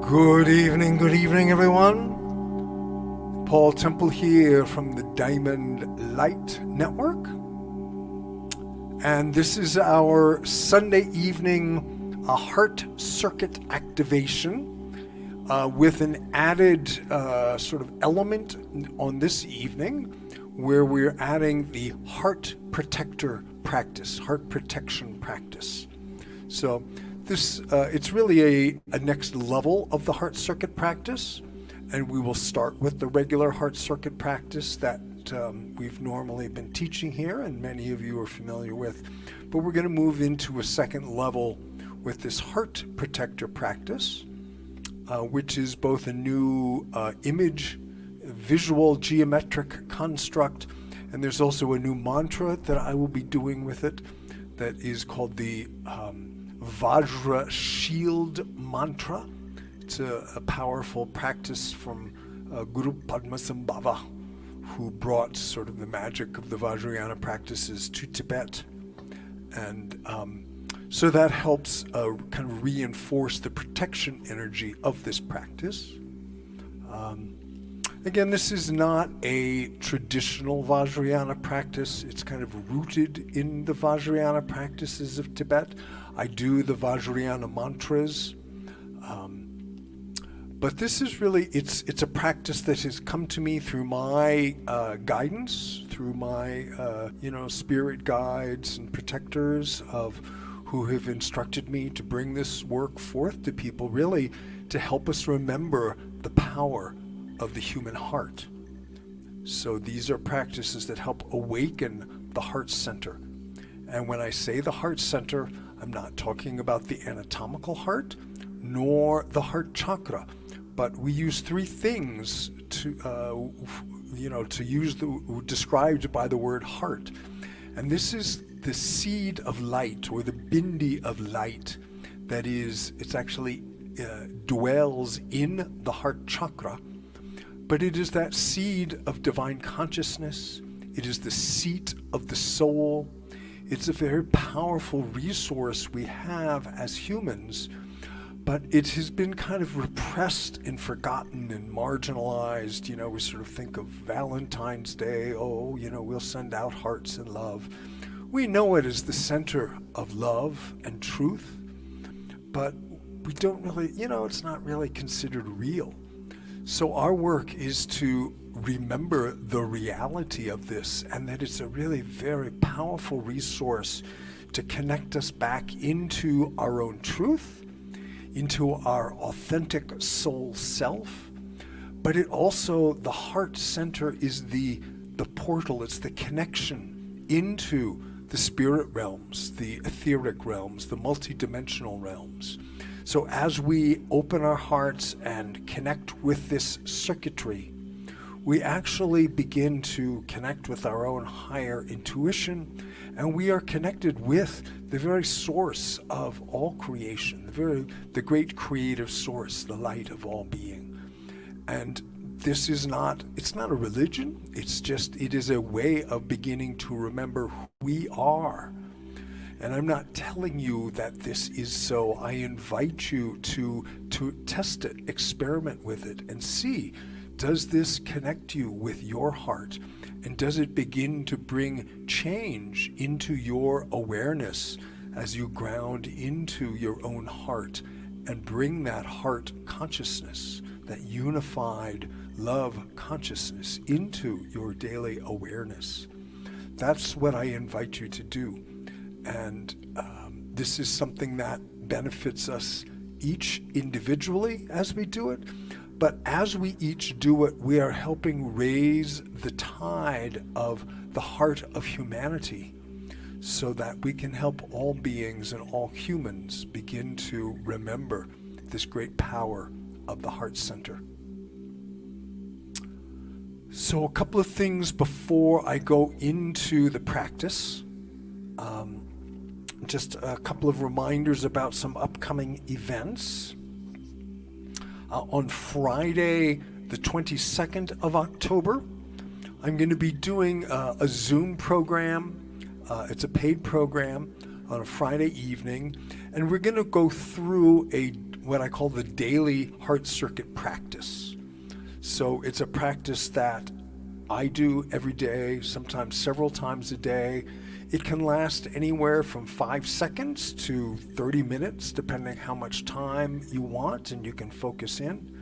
Good evening, everyone. Paul Temple here from the Diamond Light Network. And this is our Sunday evening heart circuit activation with an added sort of element on this evening where we're adding the heart protector practice, heart protection practice. So this it's really a next level of the heart circuit practice, and we will start with the regular heart circuit practice that we've normally been teaching here and many of you are familiar with, but we're going to move into a second level with this heart protector practice, which is both a new image, visual, geometric construct, and there's also a new mantra that I will be doing with it that is called the Vajra Shield mantra. It's a powerful practice from Guru Padmasambhava, who brought sort of the magic of the Vajrayana practices to Tibet. And so that helps kind of reinforce the protection energy of this practice. Again, this is not a traditional Vajrayana practice. It's kind of rooted in the Vajrayana practices of Tibet. I do the Vajrayana mantras. But this is really, it's a practice that has come to me through my guidance, through my spirit guides and protectors who have instructed me to bring this work forth to people, really to help us remember the power of the human heart. So these are practices that help awaken the heart center. And when I say the heart center, I'm not talking about the anatomical heart, nor the heart chakra, but we use three things to use described by the word heart. And this is the seed of light, or the bindi of light, that is, it's actually dwells in the heart chakra. But it is that seed of divine consciousness. It is the seat of the soul. It's a very powerful resource we have as humans, but it has been kind of repressed and forgotten and marginalized. We sort of think of Valentine's Day, we'll send out hearts and love. We know it is the center of love and truth, but we don't really, it's not really considered real. So our work is to remember the reality of this, and that it's a really very powerful resource to connect us back into our own truth, into our authentic soul self. But it also, the heart center is the portal, it's the connection into the spirit realms, the etheric realms, the multidimensional realms. So as we open our hearts and connect with this circuitry, we actually begin to connect with our own higher intuition, and we are connected with the very source of all creation, the great creative source, the light of all being. And this is it's not a religion, it is a way of beginning to remember who we are. And I'm not telling you that this is so. I invite you to test it, experiment with it, and see, does this connect you with your heart? And does it begin to bring change into your awareness as you ground into your own heart and bring that heart consciousness, that unified love consciousness into your daily awareness? That's what I invite you to do. And this is something that benefits us each individually as we do it. But as we each do it, we are helping raise the tide of the heart of humanity so that we can help all beings and all humans begin to remember this great power of the heart center. So a couple of things before I go into the practice. Just a couple of reminders about some upcoming events. On Friday, the 22nd of October, I'm going to be doing a Zoom program. It's a paid program on a Friday evening, and we're going to go through what I call the daily heart circuit practice. So it's a practice that I do every day, sometimes several times a day. It can last anywhere from 5 seconds to 30 minutes, depending how much time you want and you can focus in.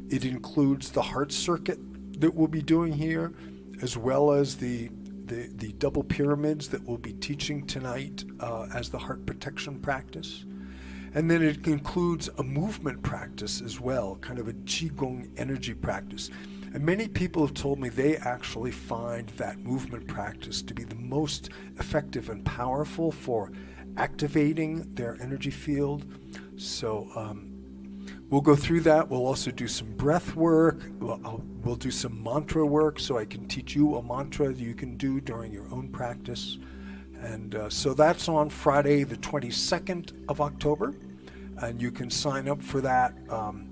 It includes the heart circuit that we'll be doing here, as well as the double pyramids that we'll be teaching tonight as the heart protection practice. And then it includes a movement practice as well, kind of a Qigong energy practice. And many people have told me they actually find that movement practice to be the most effective and powerful for activating their energy field. So we'll go through that. We'll also do some breath work. We'll do some mantra work, so I can teach you a mantra that you can do during your own practice. And so that's on Friday, the 22nd of October. And you can sign up for that.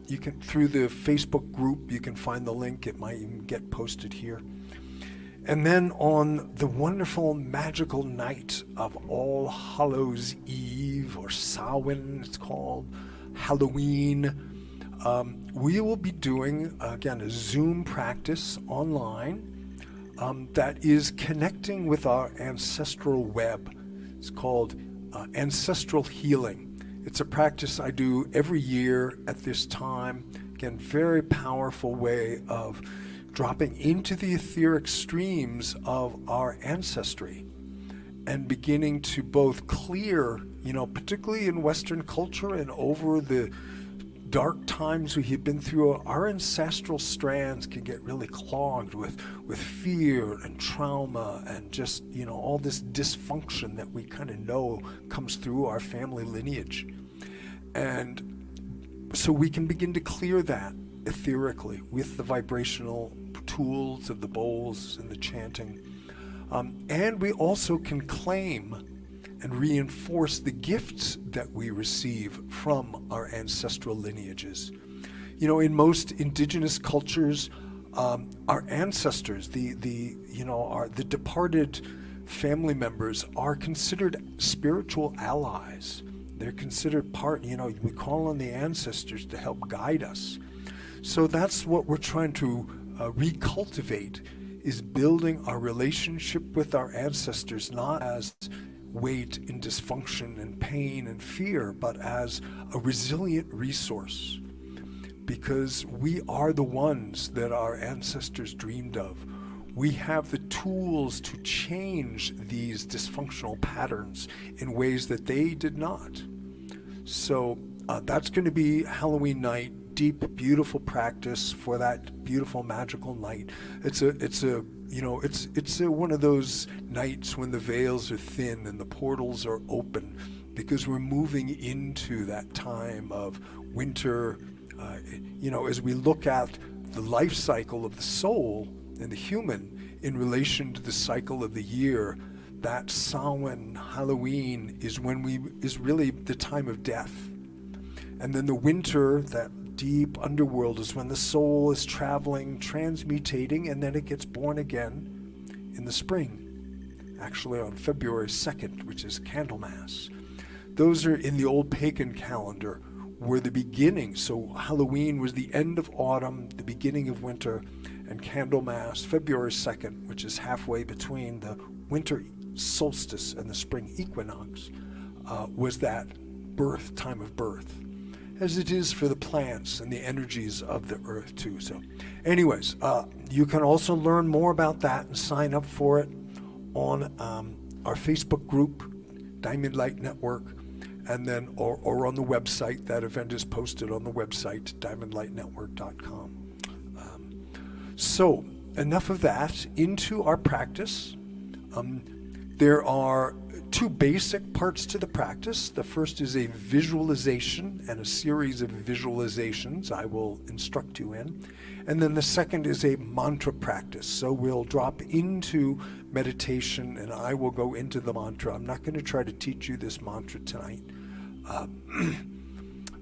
You can through the Facebook group. You can find the link. It might even get posted here. And then on the wonderful magical night of All Hallows Eve, or Samhain, it's called, Halloween, we will be doing again a Zoom practice online that is connecting with our ancestral web. It's called Ancestral Healing. It's a practice I do every year at this time. Again, very powerful way of dropping into the etheric streams of our ancestry and beginning to both clear, particularly in Western culture and over the dark times we have been through, our ancestral strands can get really clogged with fear and trauma and just, all this dysfunction that we kind of know comes through our family lineage. And so we can begin to clear that etherically with the vibrational tools of the bowls and the chanting. And we also can claim and reinforce the gifts that we receive from our ancestral lineages. In most indigenous cultures, our ancestors, the departed family members, are considered spiritual allies. They're considered part, we call on the ancestors to help guide us. So that's what we're trying to recultivate, is building our relationship with our ancestors, not as weight in dysfunction and pain and fear, but as a resilient resource. Because we are the ones that our ancestors dreamed of. We have the tools to change these dysfunctional patterns in ways that they did not. So that's going to be Halloween night. Deep, beautiful practice for that beautiful magical night. It's one of those nights when the veils are thin and the portals are open, because we're moving into that time of winter. As we look at the life cycle of the soul and the human in relation to the cycle of the year, that Samhain, Halloween, is really the time of death. And then the winter, that deep underworld, is when the soul is traveling, transmutating, and then it gets born again in the spring, actually on February 2nd, which is Candlemas. Those are in the old pagan calendar, were the beginning. So Halloween was the end of autumn, the beginning of winter, and Candlemas, February 2nd, which is halfway between the winter solstice and the spring equinox, was that time of birth, as it is for the plants and the energies of the earth too. So anyways, you can also learn more about that and sign up for it on our Facebook group, Diamond Light Network, and then or on the website. That event is posted on the website, diamondlightnetwork.com. So enough of that. Into our practice. There are two basic parts to the practice. The first is a visualization and a series of visualizations I will instruct you in. And then the second is a mantra practice. So we'll drop into meditation and I will go into the mantra. I'm not going to try to teach you this mantra tonight.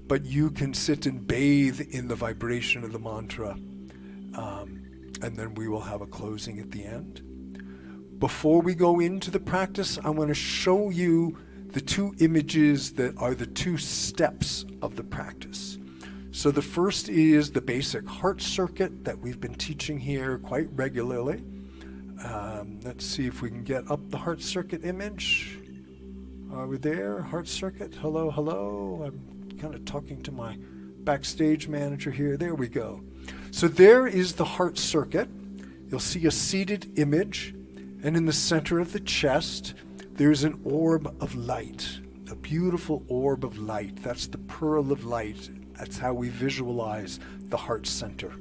But you can sit and bathe in the vibration of the mantra. And then we will have a closing at the end. Before we go into the practice, I want to show you the two images that are the two steps of the practice. So the first is the basic heart circuit that we've been teaching here quite regularly. Let's see if we can get up the heart circuit image. Are we there? Heart circuit. Hello, hello. I'm kind of talking to my backstage manager here. There we go. So there is the heart circuit. You'll see a seated image, and in the center of the chest, there's an orb of light, a beautiful orb of light. That's the pearl of light. That's how we visualize the heart center.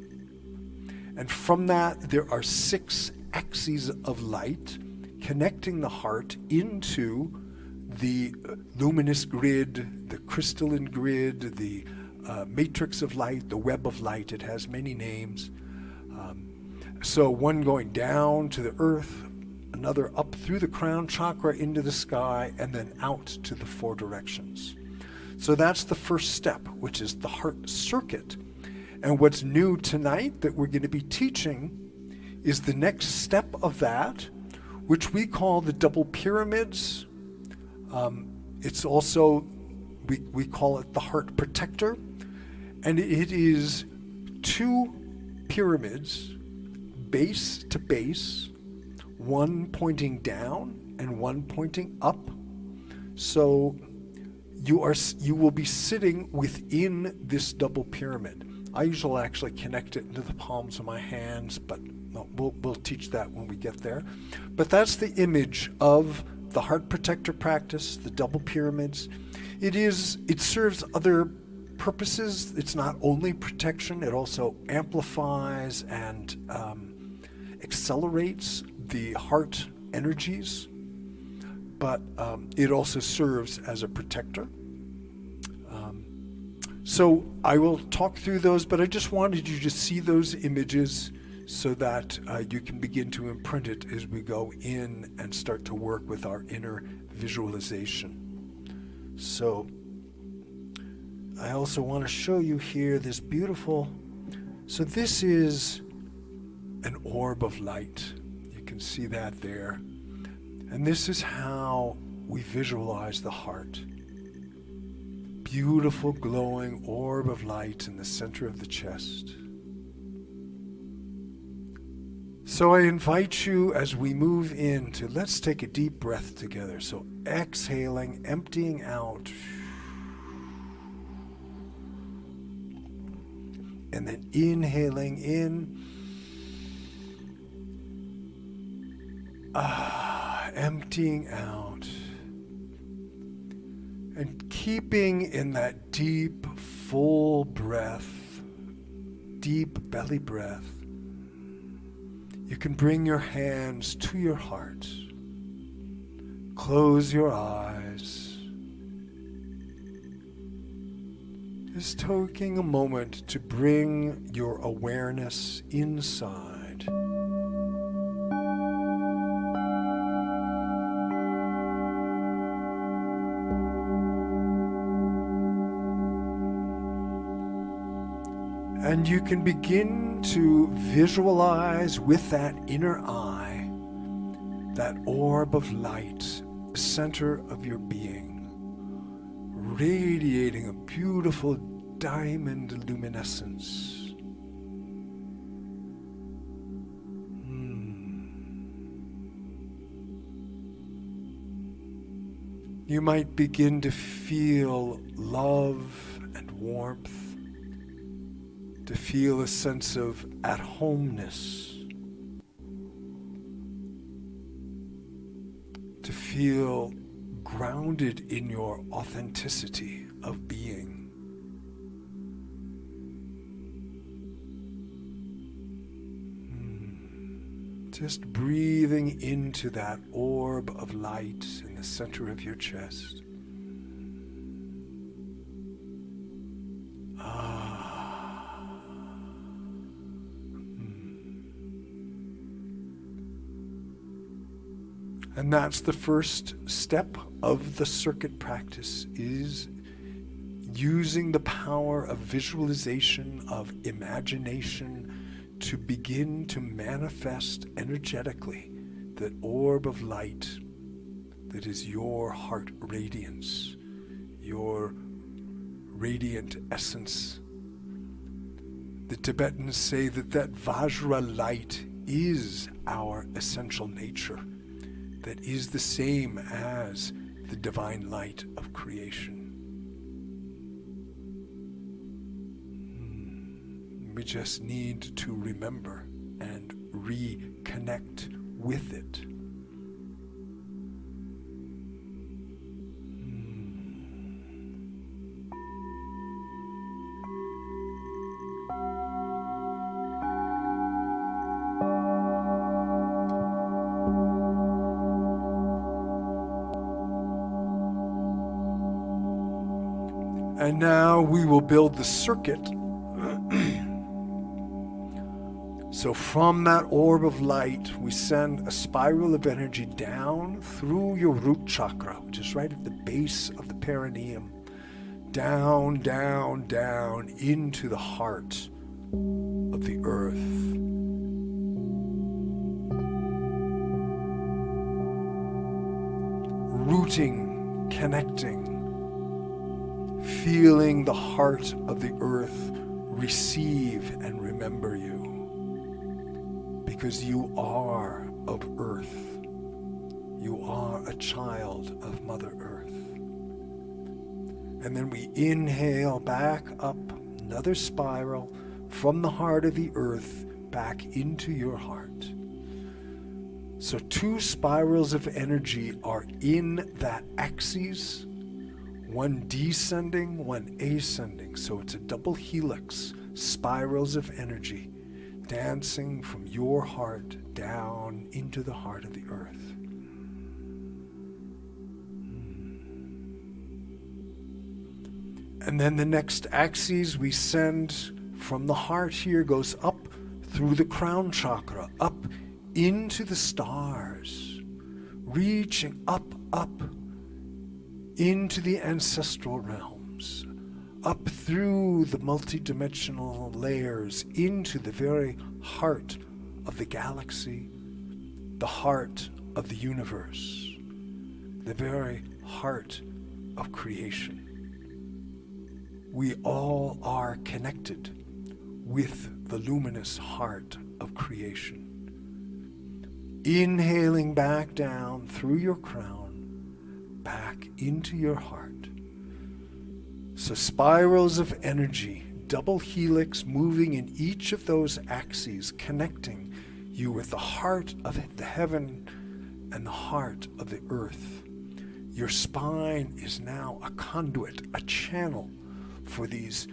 And from that, there are 6 axes of light connecting the heart into the luminous grid, the crystalline grid, the matrix of light, the web of light. It has many names. So one going down to the earth, another up through the crown chakra into the sky, and then out to the 4 directions. So that's the first step, which is the heart circuit. And what's new tonight that we're going to be teaching is the next step of that, which we call the double pyramids. It's also, we call it the heart protector. And it is 2 pyramids, base to base, one pointing down and one pointing up. So you will be sitting within this double pyramid. I usually actually connect it into the palms of my hands, but we'll teach that when we get there. But that's the image of the heart protector practice, the double pyramids. It serves other purposes. It's not only protection, it also amplifies and accelerates the heart energies, but it also serves as a protector. So I will talk through those, but I just wanted you to see those images so that you can begin to imprint it as we go in and start to work with our inner visualization. So I also want to show you here this beautiful, so this is an orb of light. You can see that there. And this is how we visualize the heart. Beautiful glowing orb of light in the center of the chest. So I invite you as we move into, let's take a deep breath together. So exhaling, emptying out. And then inhaling in. Emptying out. And keeping in that deep, full breath, deep belly breath, you can bring your hands to your heart. Close your eyes. Just taking a moment to bring your awareness inside. And you can begin to visualize with that inner eye, that orb of light, center of your being, radiating a beautiful diamond luminescence. You might begin to feel love and warmth, to feel a sense of at-homeness, to feel grounded in your authenticity of being. Just breathing into that orb of light in the center of your chest. And that's the first step of the circuit practice, is using the power of visualization, of imagination, to begin to manifest energetically that orb of light that is your heart radiance, your radiant essence, The Tibetans say that Vajra light is our essential nature, that is the same as the divine light of creation. We just need to remember and reconnect with it. And now we will build the circuit. So from that orb of light, we send a spiral of energy down through your root chakra, which is right at the base of the perineum, down, down, down into the heart of the earth. Rooting, connecting, feeling the heart of the earth receive and remember you. Because you are of earth. You are a child of Mother Earth. And then we inhale back up another spiral from the heart of the earth back into your heart. So 2 spirals of energy are in that axis, one descending, one ascending. So it's a double helix, spirals of energy, dancing from your heart down into the heart of the earth. And then the next axis we send from the heart here goes up through the crown chakra, up into the stars, reaching up into the ancestral realms, up through the multidimensional layers into the very heart of the galaxy, the heart of the universe, the very heart of creation. We all are connected with the luminous heart of creation. Inhaling back down through your crown, back into your heart. So spirals of energy, double helix moving in each of those axes, connecting you with the heart of the heaven and the heart of the earth. Your spine is now a conduit, a channel for these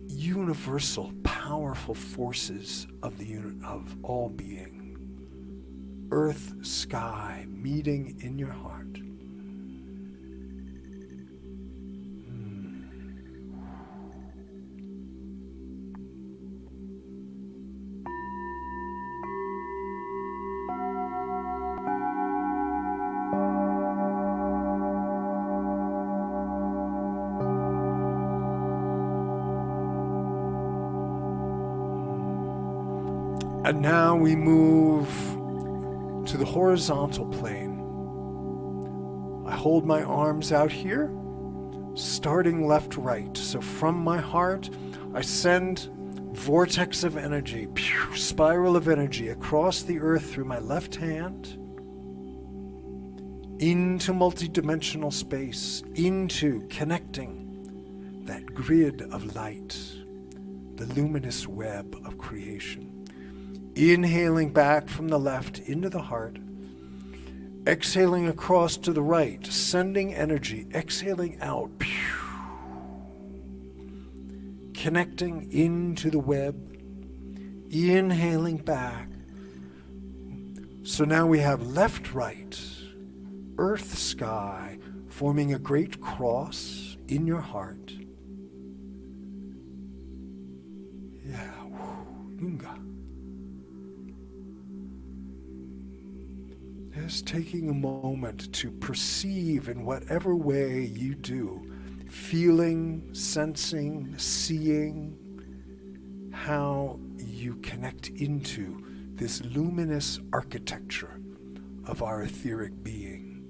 universal, powerful forces of of all being. Earth, sky, meeting in your heart. And now we move to the horizontal plane. I hold my arms out here, starting left, right. So from my heart, I send vortex of energy, spiral of energy across the earth through my left hand, into multidimensional space, into connecting that grid of light, the luminous web of creation. Inhaling back from the left into the heart, exhaling across to the right, sending energy, exhaling out, connecting into the web, inhaling back. So now we have left, right, earth, sky, forming a great cross in your heart. Yeah, Nunga. Just taking a moment to perceive in whatever way you do, feeling, sensing, seeing how you connect into this luminous architecture of our etheric being.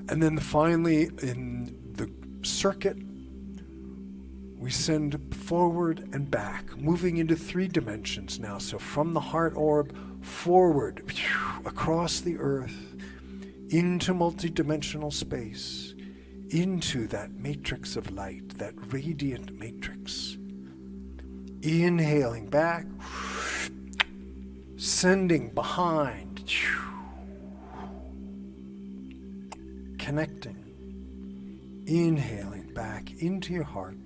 And then finally in the circuit, We send forward and back, moving into 3 dimensions now. So from the heart orb, forward, across the earth, into multidimensional space, into that matrix of light, that radiant matrix. Inhaling back, sending behind, connecting, inhaling back into your heart.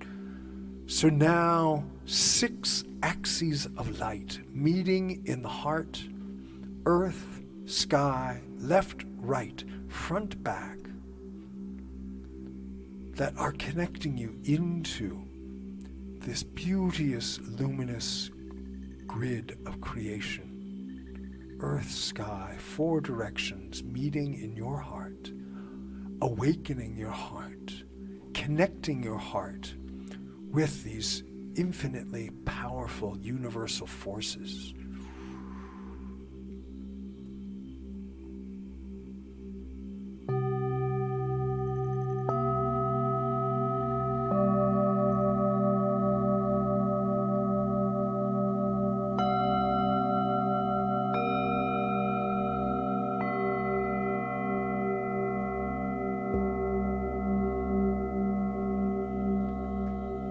So now 6 axes of light meeting in the heart, earth, sky, left, right, front, back, that are connecting you into this beauteous, luminous grid of creation. Earth, sky, 4 directions meeting in your heart, awakening your heart, connecting your heart with these infinitely powerful universal forces.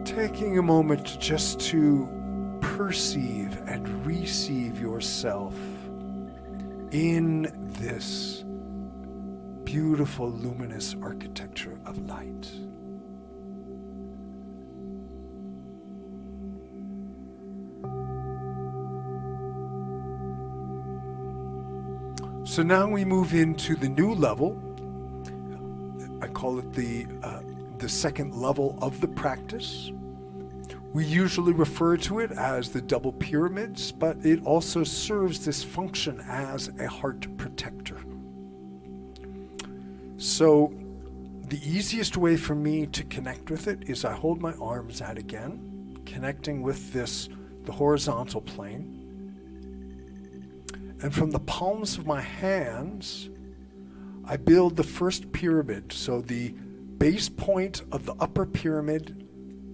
Taking a moment just to perceive and receive yourself in this beautiful, luminous architecture of light. So now we move into the new level. I call it the second level of the practice. We usually refer to it as the double pyramids, but it also serves this function as a heart protector. So the easiest way for me to connect with it is I hold my arms out again, connecting with the horizontal plane. And from the palms of my hands, I build the first pyramid. So the base point of the upper pyramid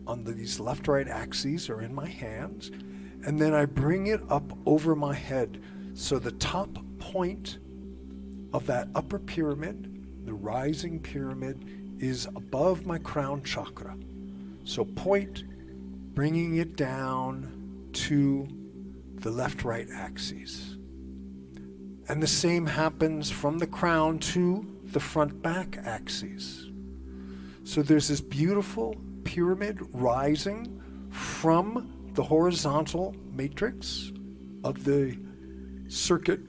on these left-right axes are in my hands, and then I bring it up over my head. So the top point of that upper pyramid, the rising pyramid, is above my crown chakra. So point, bringing it down to the left-right axes. And the same happens from the crown to the front-back axes. So there's this beautiful pyramid rising from the horizontal matrix of the circuit,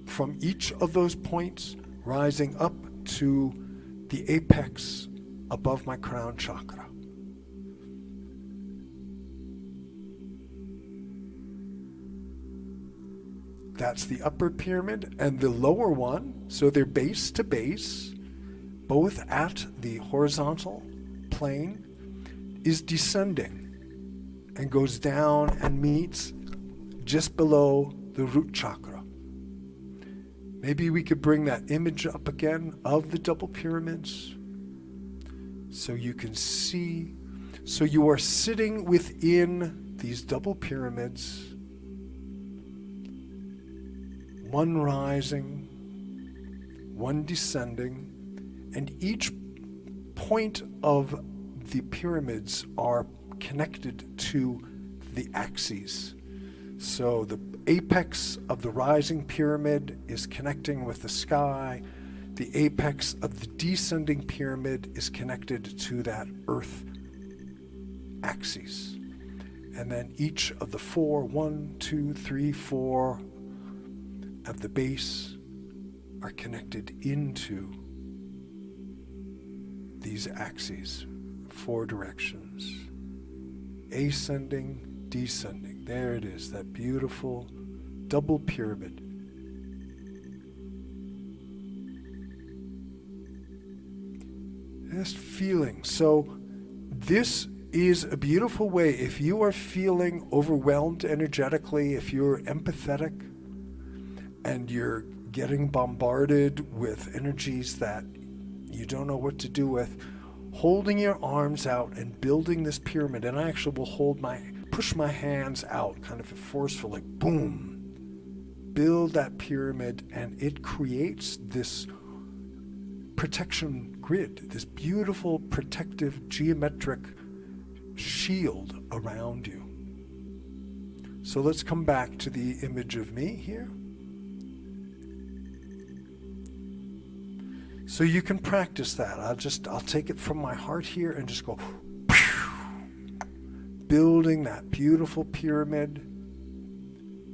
from each of those points rising up to the apex above my crown chakra. That's the upper pyramid, and the lower one, so they're base to base, both at the horizontal plane, is descending and goes down and meets just below the root chakra. Maybe we could bring that image up again of the double pyramids so you can see. So you are sitting within these double pyramids, one rising, one descending, and each point of the pyramids are connected to the axes. So the apex of the rising pyramid is connecting with the sky. The apex of the descending pyramid is connected to that earth axis. And then each of the 4, 1, 2, 3, 4 of the base are connected into these axes, 4 directions. Ascending, descending. There it is, that beautiful double pyramid. Just feeling. So this is a beautiful way. If you are feeling overwhelmed energetically, if you're empathetic and you're getting bombarded with energies that you don't know what to do with, holding your arms out and building this pyramid. And I actually will push my hands out, kind of forceful, like boom. Build that pyramid, and it creates this protection grid, this beautiful protective geometric shield around you. So let's come back to the image of me here. So you can practice that. I'll take it from my heart here and just go building that beautiful pyramid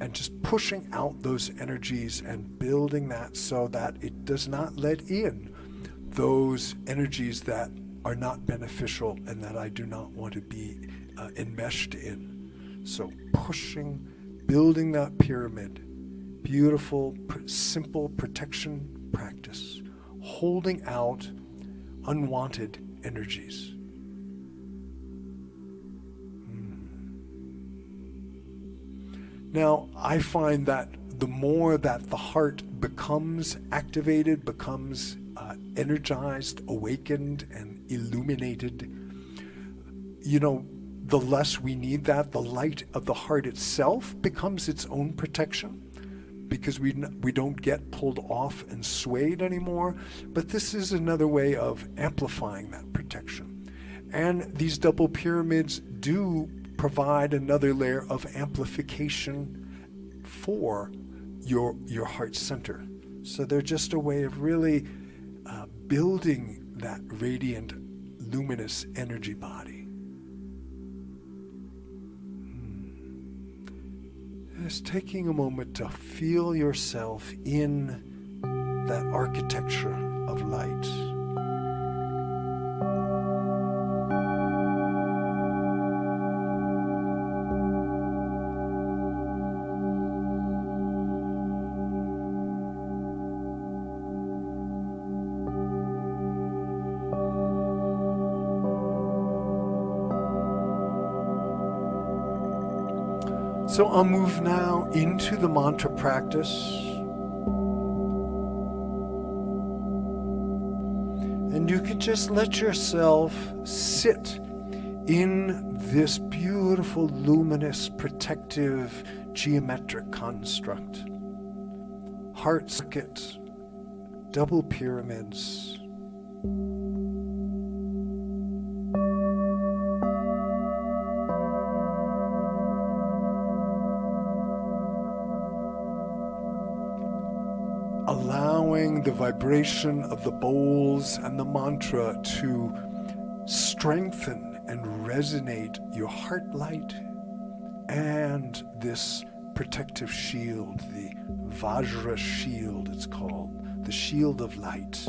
and just pushing out those energies and building that so that it does not let in those energies that are not beneficial and that I do not want to be enmeshed in. So pushing, building that pyramid, beautiful, simple protection practice, holding out unwanted energies. Now, I find that the more that the heart becomes activated, becomes energized, awakened, and illuminated, the less we need that. The light of the heart itself becomes its own protection because we don't get pulled off and swayed anymore. But this is another way of amplifying that protection. And these double pyramids do provide another layer of amplification for your heart center. So they're just a way of really building that radiant, luminous energy body. Just taking a moment to feel yourself in that architecture of light. So I'll move now into the mantra practice. And you can just let yourself sit in this beautiful, luminous, protective, geometric construct. Heart circuit, double pyramids. Allowing the vibration of the bowls and the mantra to strengthen and resonate your heart light and this protective shield, the Vajra Shield it's called, the shield of light.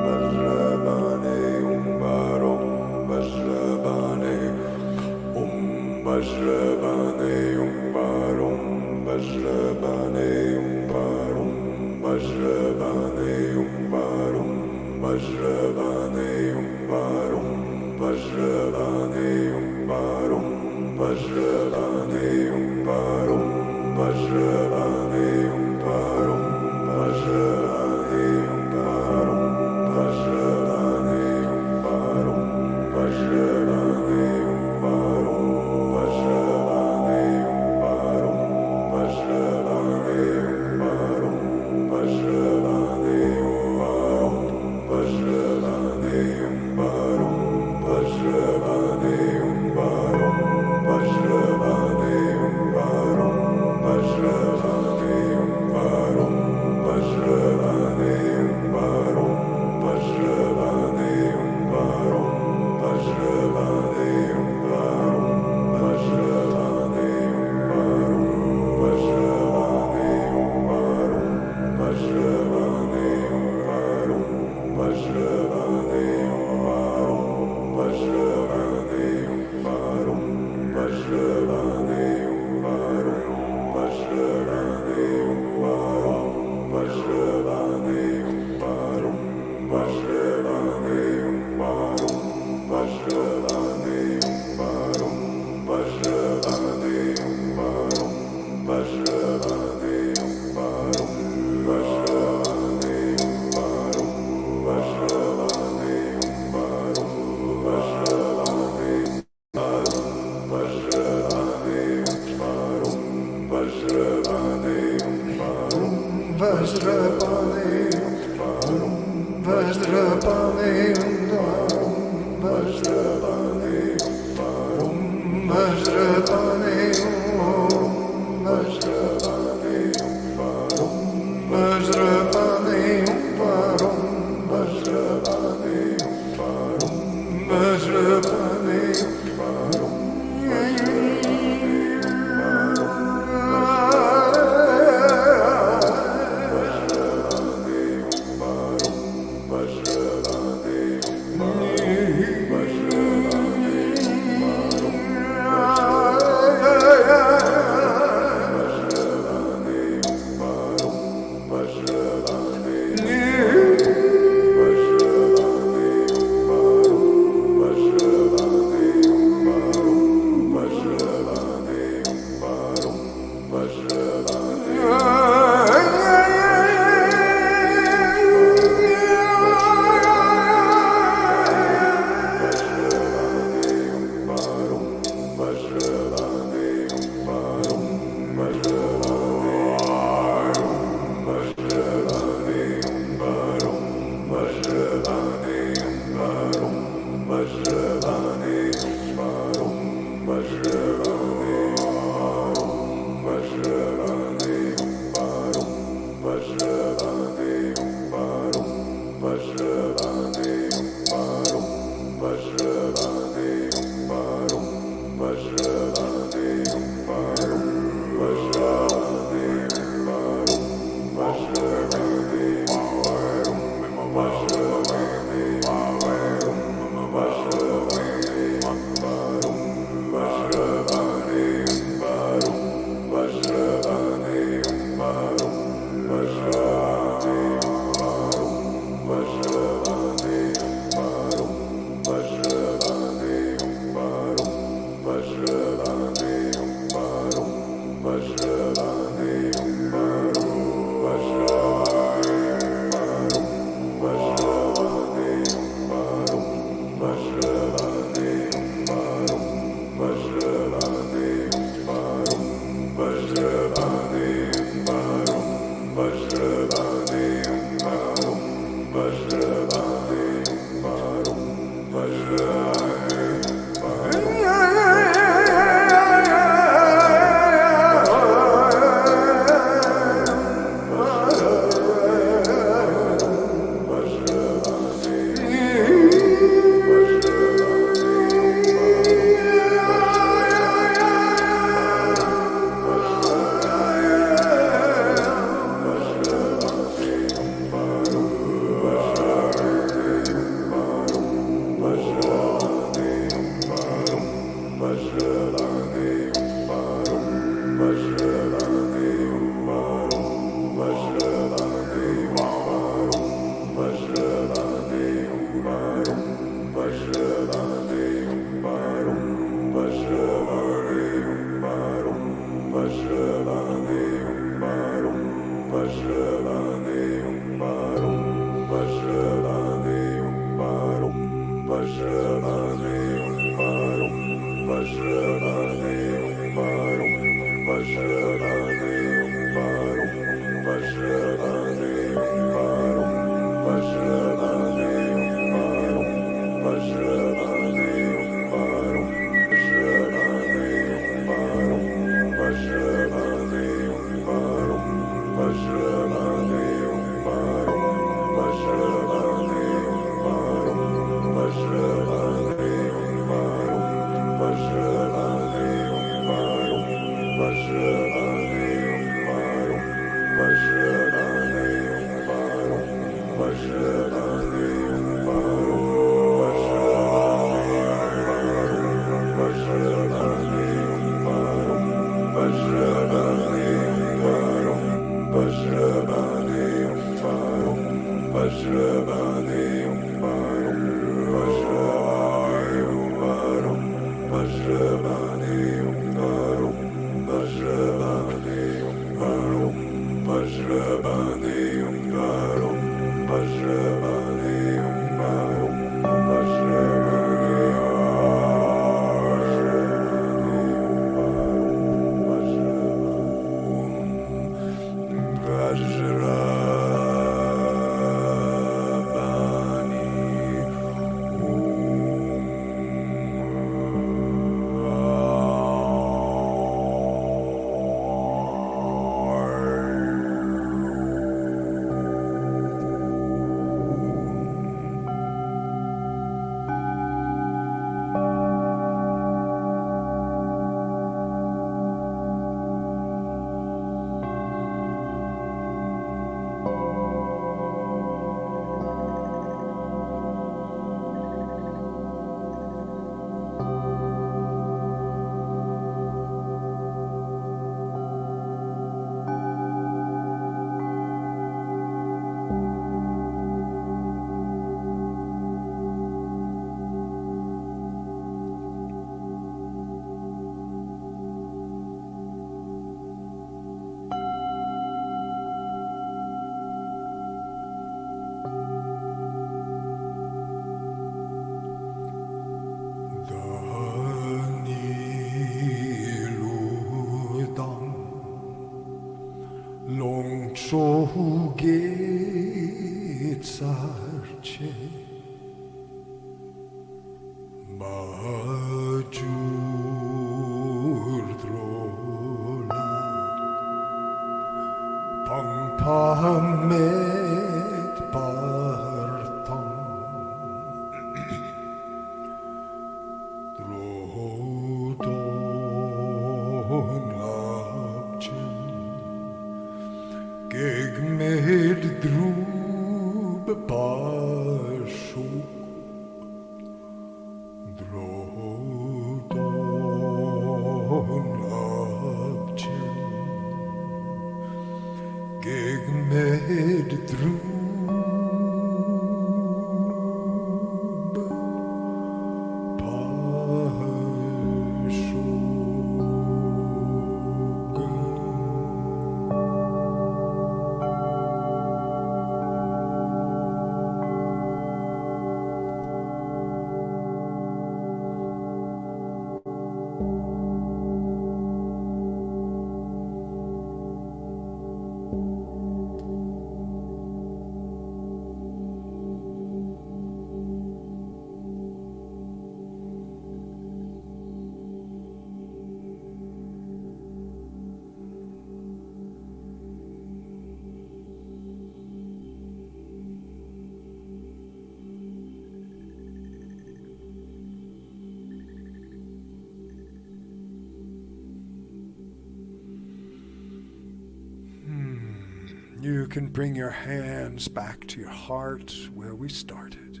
You can bring your hands back to your heart where we started.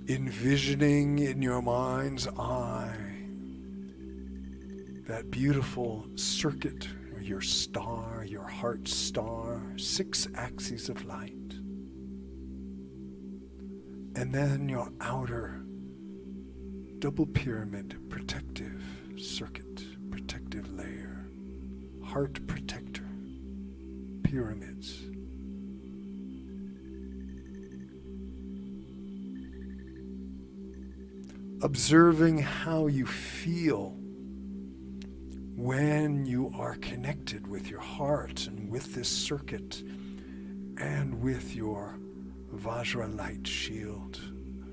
Envisioning in your mind's eye that beautiful circuit, your star, your heart star, 6 axes of light. And then your outer double pyramid protective circuit, protective layer, heart protector, pyramids. Observing how you feel when you are connected with your heart and with this circuit and with your Vajra light shield,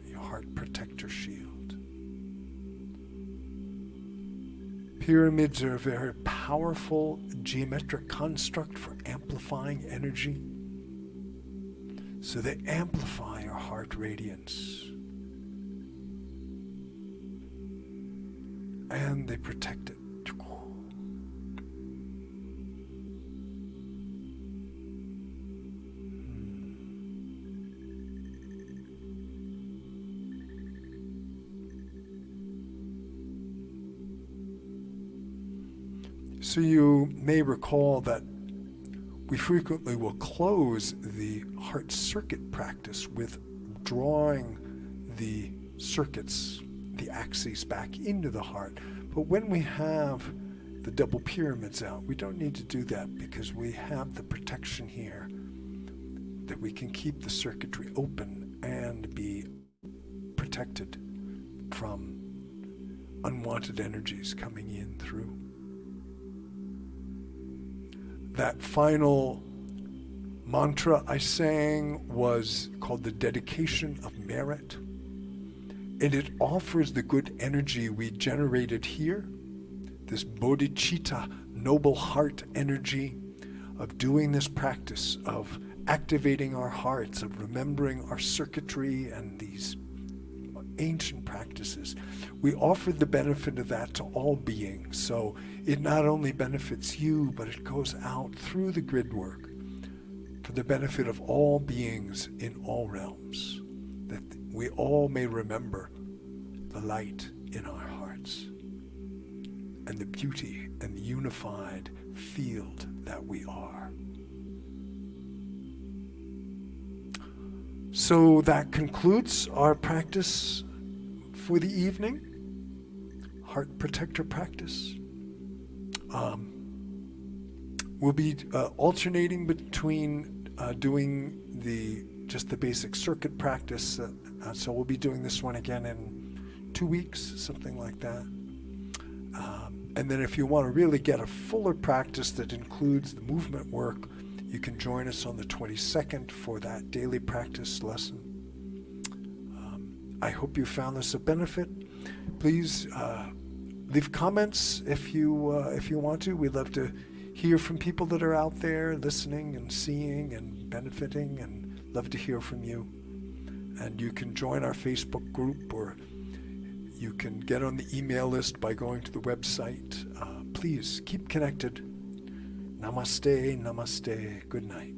your heart protector shield. Pyramids are a very powerful geometric construct for amplifying energy. So they amplify your heart radiance. And they protect it. So you may recall that we frequently will close the heart circuit practice with drawing the circuits, the axes, back into the heart. But when we have the double pyramids out, we don't need to do that because we have the protection here that we can keep the circuitry open and be protected from unwanted energies coming in through. That final mantra I sang was called the dedication of merit. And it offers the good energy we generated here, this bodhicitta, noble heart energy of doing this practice, of activating our hearts, of remembering our circuitry and these ancient practices. We offered the benefit of that to all beings. So it not only benefits you, but it goes out through the grid work for the benefit of all beings in all realms, that we all may remember the light in our hearts and the beauty and the unified field that we are. So that concludes our practice for the evening, heart protector practice. We'll be alternating between doing just the basic circuit practice. So we'll be doing this one again in 2 weeks, something like that. And then if you want to really get a fuller practice that includes the movement work, you can join us on the 22nd for that daily practice lesson. I hope you found this a benefit. Please leave comments if you want to. We'd love to hear from people that are out there listening and seeing and benefiting, and love to hear from you. And you can join our Facebook group, or you can get on the email list by going to the website. Please keep connected. Namaste, namaste. Good night.